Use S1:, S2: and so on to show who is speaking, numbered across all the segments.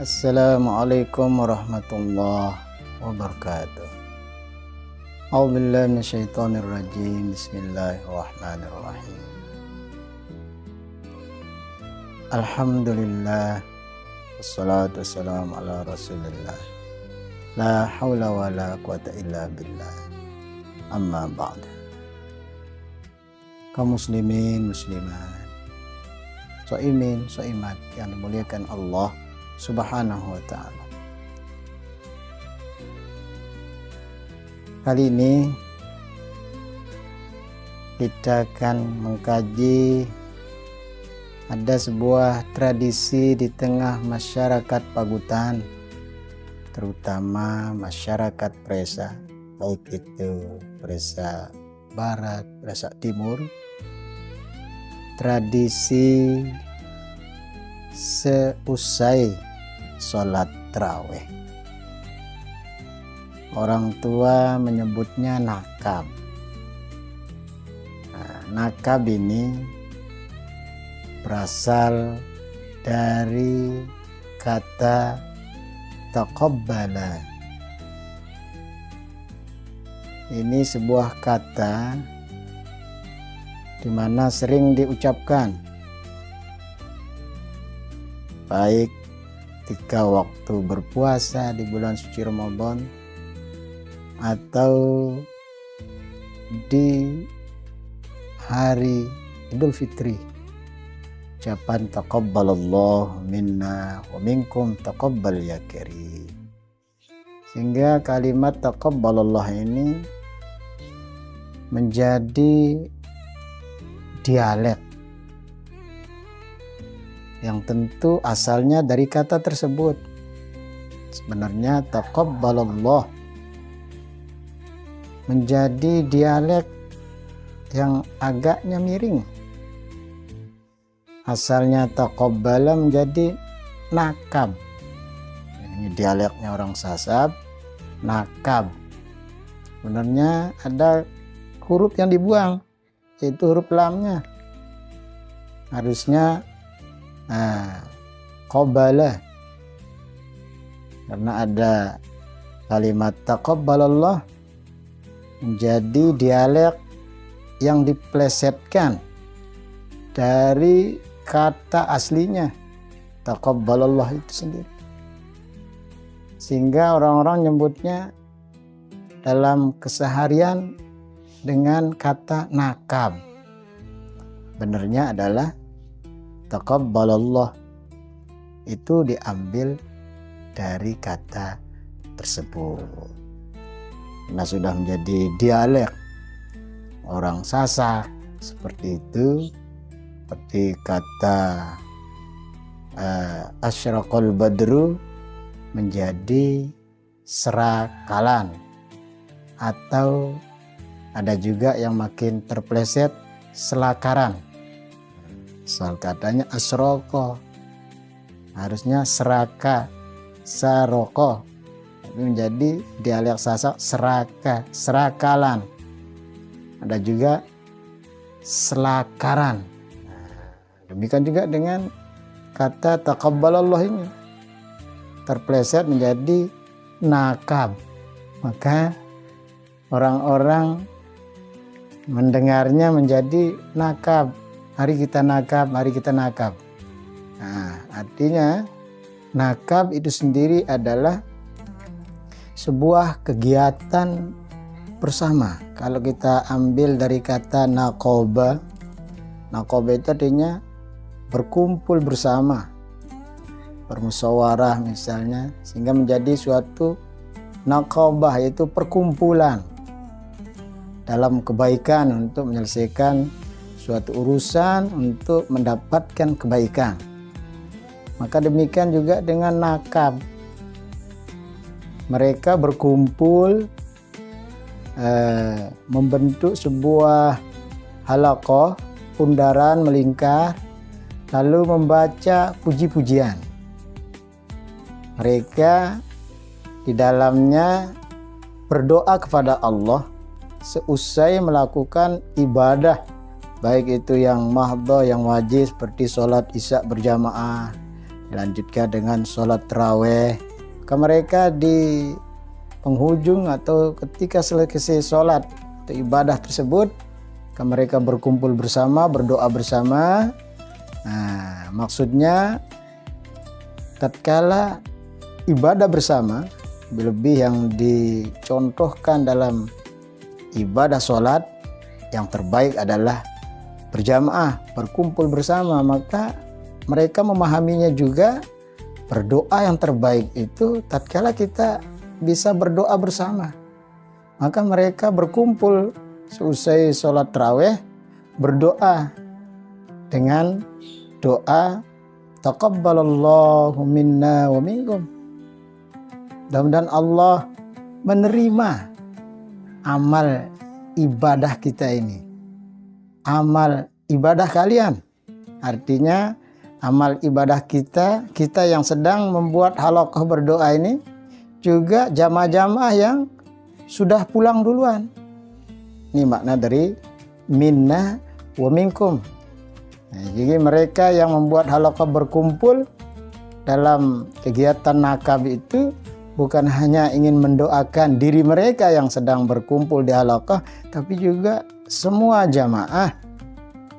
S1: Assalamualaikum warahmatullahi wabarakatuh. A'udzubillahi minasyaitonirrajim. Bismillahirrahmanirrahim. Alhamdulillah wassalatu wassalamu ala Rasulillah. La haula wala quwata illa billah. Amma ba'd. Kaum muslimin muslimat, shaimin shaimat yang dimuliakan Allah Subhanahu wa ta'ala. Kali ini kita akan mengkaji ada sebuah tradisi di tengah masyarakat Pagutan, terutama masyarakat Presa, baik itu Presa Barat, Presa Timur. Tradisi seusai sholat tarawih, orang tua menyebutnya nakab. Nakab ini berasal dari kata taqabbala. Ini sebuah kata di mana sering diucapkan baik ketika waktu berpuasa di bulan suci Ramadan atau di hari Idul Fitri. Ucapan taqabbalallahu minna wa minkum taqabbal ya karim. Sehingga kalimat taqabbalallah ini menjadi dialek yang tentu asalnya dari kata tersebut. Sebenarnya taqabbalallah menjadi dialek yang agaknya miring. Asalnya taqabbala menjadi nakab. Ini dialeknya orang Sasab, nakab. Sebenarnya ada huruf yang dibuang, yaitu huruf lamnya. Harusnya qabala, karena ada kalimat taqabbalallah menjadi dialek yang diplesetkan dari kata aslinya taqabbalallah itu sendiri, sehingga orang-orang nyebutnya dalam keseharian dengan kata nakab. Benarnya adalah taqabbalallah itu diambil dari kata tersebut. Nah, sudah menjadi dialek orang Sasak seperti itu, seperti kata asyraqal badru menjadi serakalan, atau ada juga yang makin terpleset selakaran. Soal katanya asroko, harusnya seraka, saroko, tapi menjadi dialek Sasak seraka, serakalan. Ada juga selakaran. Demikian juga dengan kata taqabbalallah ini terpleset menjadi nakab. Maka orang-orang mendengarnya menjadi nakab. Mari kita nakab, mari kita nakab. Nah, artinya nakab itu sendiri adalah sebuah kegiatan bersama. Kalau kita ambil dari kata naqoba, naqoba itu artinya berkumpul bersama, bermusyawarah misalnya, sehingga menjadi suatu naqobah, yaitu perkumpulan dalam kebaikan untuk menyelesaikan suatu urusan, untuk mendapatkan kebaikan. Maka demikian juga dengan nakab. Mereka berkumpul membentuk sebuah halaqah, bundaran melingkar, lalu membaca puji-pujian. Mereka di dalamnya berdoa kepada Allah seusai melakukan ibadah, baik itu yang mahdhah, yang wajib seperti sholat isya berjamaah, dilanjutkan dengan sholat tarawih. Maka mereka di penghujung atau ketika selesai sholat atau ibadah tersebut, maka mereka berkumpul bersama, berdoa bersama. Nah, maksudnya tatkala ibadah bersama, lebih yang dicontohkan dalam ibadah sholat, yang terbaik adalah berjamaah, berkumpul bersama. Maka mereka memahaminya juga, berdoa yang terbaik itu tatkala kita bisa berdoa bersama. Maka mereka berkumpul seusai sholat tarawih, berdoa dengan doa taqabbalallahu minna wa minkum. Mudah-mudahan Allah menerima amal ibadah kita ini, amal ibadah kalian. Artinya amal ibadah kita yang sedang membuat halaqah berdoa ini, juga jamaah-jamaah yang sudah pulang duluan. Ini makna dari minna wa minkum. Nah, jadi mereka yang membuat halaqah berkumpul dalam kegiatan nakab itu bukan hanya ingin mendoakan diri mereka yang sedang berkumpul di halaqah, tapi juga semua jamaah,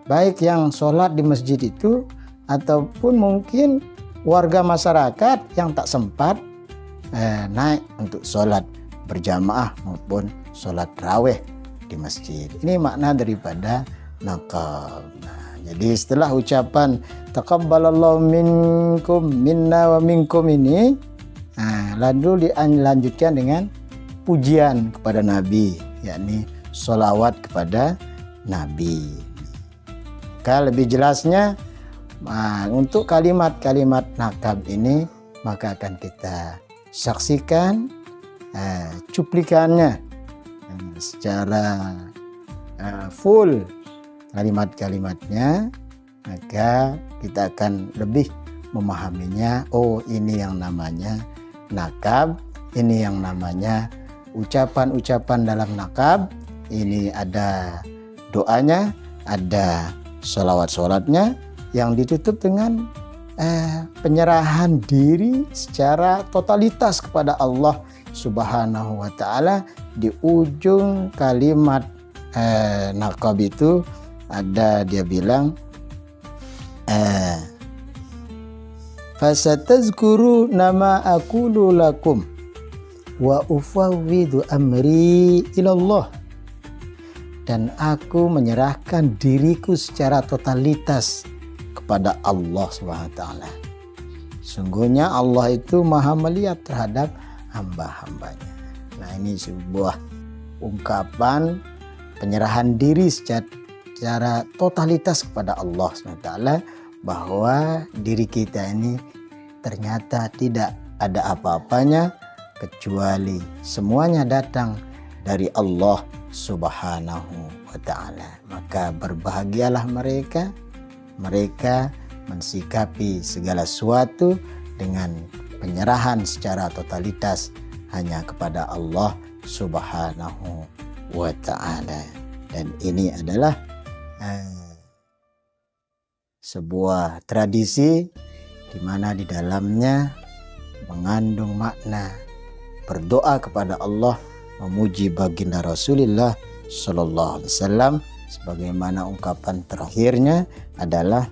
S1: baik yang sholat di masjid itu ataupun mungkin warga masyarakat yang tak sempat naik untuk sholat berjamaah maupun sholat tarawih di masjid. Ini makna daripada nakab. Jadi setelah ucapan taqabbalallahu minkum minna wa minkum ini, lalu dilanjutkan dengan pujian kepada Nabi, yakni sholawat kepada Nabi. Maka lebih jelasnya untuk kalimat-kalimat nakab ini, maka akan kita saksikan cuplikannya secara full kalimat-kalimatnya, maka kita akan lebih memahaminya. Oh, ini yang namanya nakab, ini yang namanya ucapan-ucapan dalam nakab. Ini ada doanya, ada sholawat-sholatnya yang ditutup dengan penyerahan diri secara totalitas kepada Allah Subhanahu wa ta'ala. Di ujung kalimat nakab itu ada, dia bilang fasatazkuru nama aqulu lakum wa ufawwidu amri ilallah. Dan aku menyerahkan diriku secara totalitas kepada Allah SWT. Sungguhnya Allah itu maha melihat terhadap hamba-hambanya. Nah, ini sebuah ungkapan penyerahan diri secara totalitas kepada Allah SWT, bahwa diri kita ini ternyata tidak ada apa-apanya kecuali semuanya datang dari Allah Subhanahu wa ta'ala. Maka berbahagialah mereka mensikapi segala sesuatu dengan penyerahan secara totalitas hanya kepada Allah Subhanahu wa ta'ala. Dan ini adalah sebuah tradisi di mana di dalamnya mengandung makna berdoa kepada Allah, memuji baginda Rasulullah Sallallahu Alaihi Wasallam, sebagaimana ungkapan terakhirnya adalah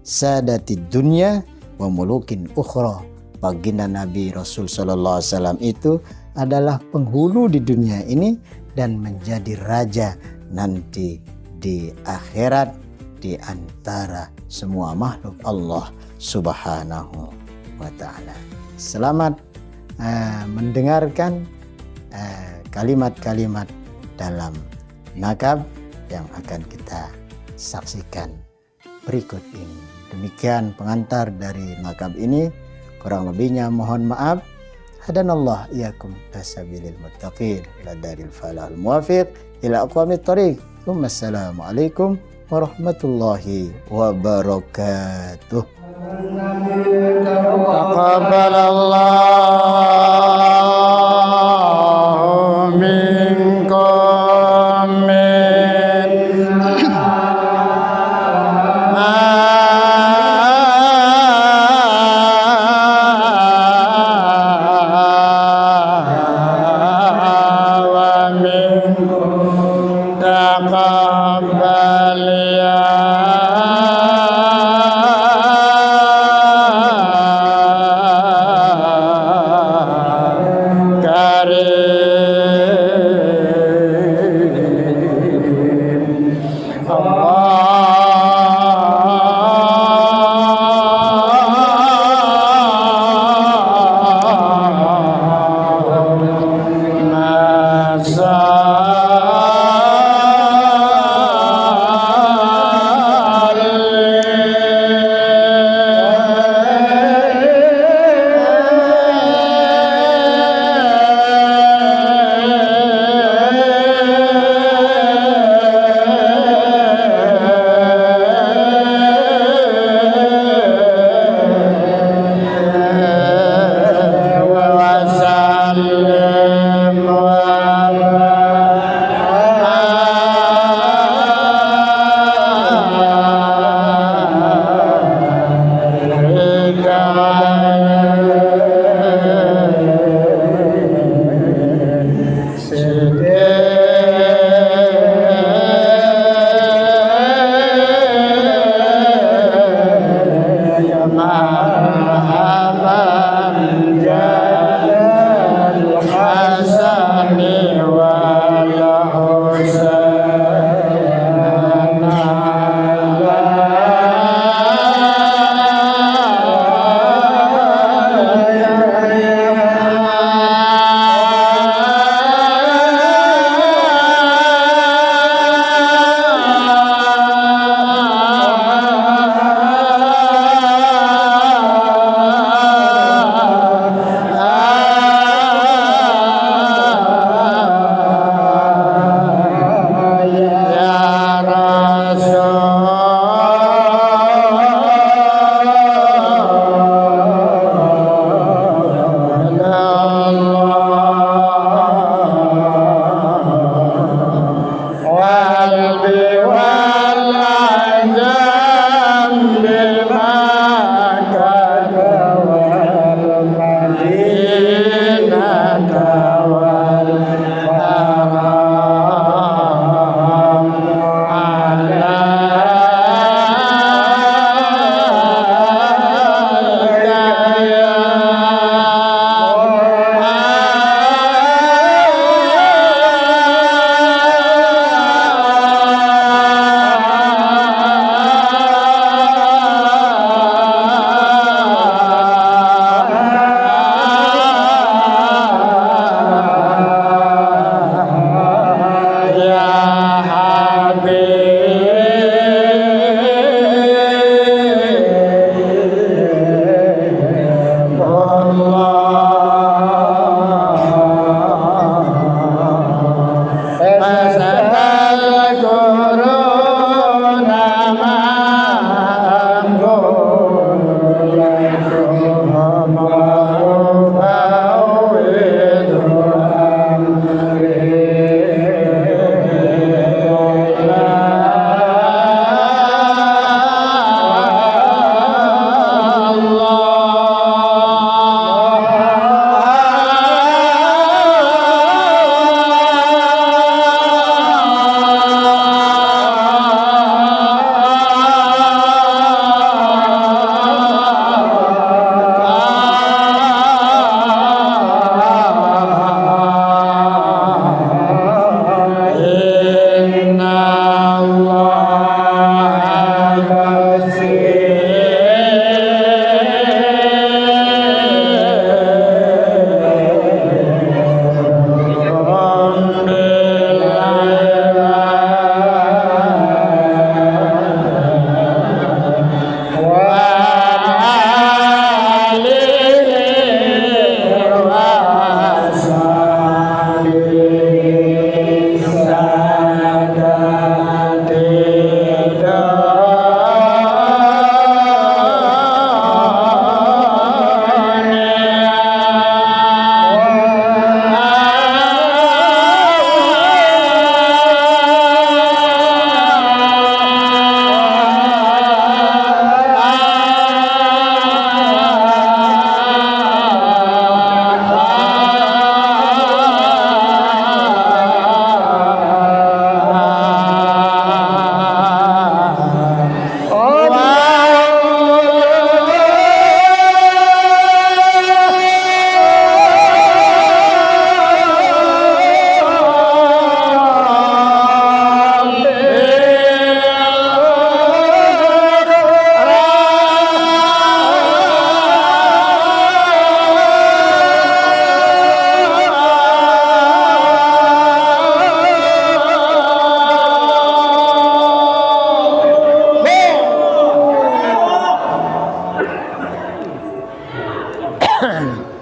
S1: sadatid dunya wa mulukin ukhra. Baginda Nabi Rasul Sallallahu Alaihi Wasallam itu adalah penghulu di dunia ini dan menjadi raja nanti di akhirat di antara semua makhluk Allah Subhanahu wa ta'ala. Selamat mendengarkan kalimat-kalimat dalam nakab yang akan kita saksikan berikut ini. Demikian pengantar dari nakab ini, kurang lebihnya mohon maaf. Hadanallah iyakum tasabilil muttaqin ila daril falal muwafiq ila aqwamit thariq. Wassalamualaikum warahmatullahi wabarakatuh. Taqabbalallahu minkum minna
S2: Allah
S1: Amin.